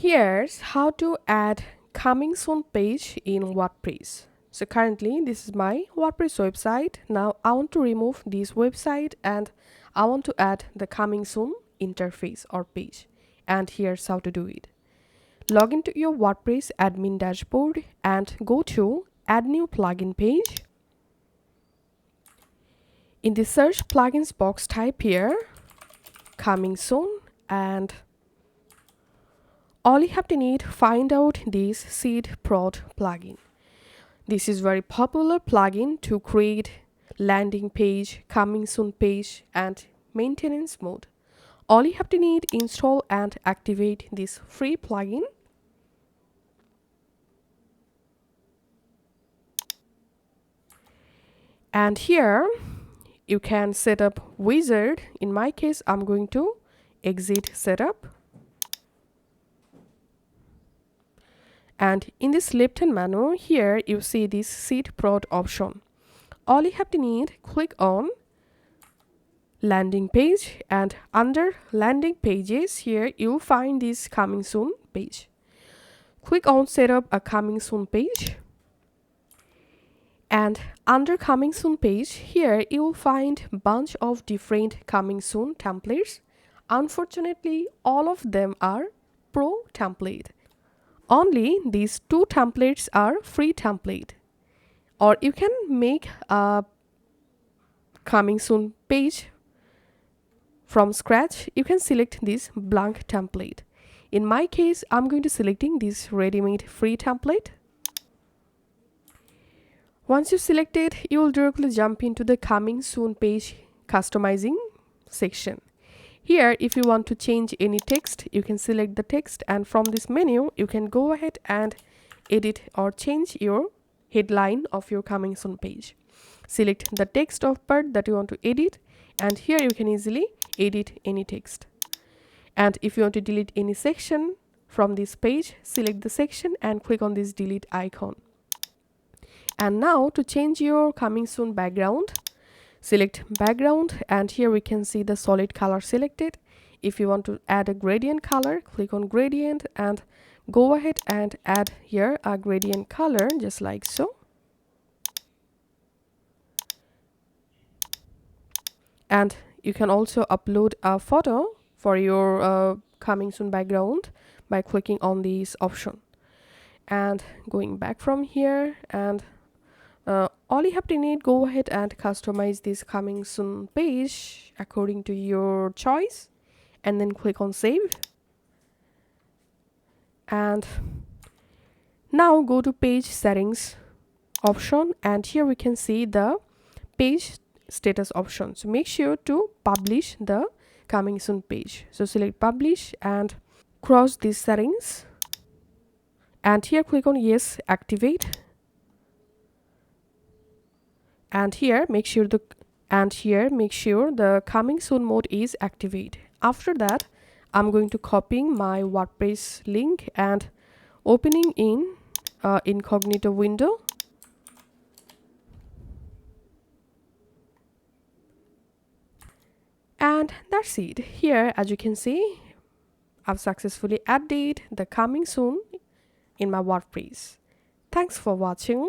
Here's how to add coming soon page in WordPress. So currently this is my WordPress website. Now I want to remove this website and I want to add the coming soon interface or page. And here's how to do it. Log into your WordPress admin dashboard and go to add new plugin page. In the search plugins box, type here coming soon, and all you have to need, find out this Seed Prod plugin. This is very popular plugin to create landing page, coming soon page, and maintenance mode. All you have to need, install and activate this free plugin. And here you can set up wizard. In my case, I'm going to exit setup. And in this left-hand menu, here you see this Seed Prod option. All you have to need, click on landing page, and under landing pages, here you'll find this coming soon page. Click on set up a coming soon page. And under coming soon page, here you'll find a bunch of different coming soon templates. Unfortunately, all of them are pro template. Only these two templates are free template. Or you can make a coming soon page from scratch. You can select this blank template. In my case, I'm going to selecting this ready-made free template. Once you select it, you will directly jump into the coming soon page customizing section. Here, if you want to change any text, you can select the text, and from this menu, you can go ahead and edit or change your headline of your coming soon page. Select the text of part that you want to edit, and here you can easily edit any text. And if you want to delete any section from this page, select the section and click on this delete icon. And now to change your coming soon background, select background, and here we can see the solid color selected. If you want to add a gradient color, click on gradient and go ahead and add here a gradient color just like so. And you can also upload a photo for your coming soon background by clicking on this option. And going back from here, and all you have to need, go ahead and customize this coming soon page according to your choice, and then click on save. And now go to page settings option, and here we can see the page status option. So make sure to publish the coming soon page. So select publish and cross these settings, and here click on yes, activate. And here make sure the coming soon mode is activated. After that, I'm going to copying my WordPress link and opening in incognito window. And that's it. Here, as you can see, I've successfully added the coming soon in my WordPress. Thanks for watching.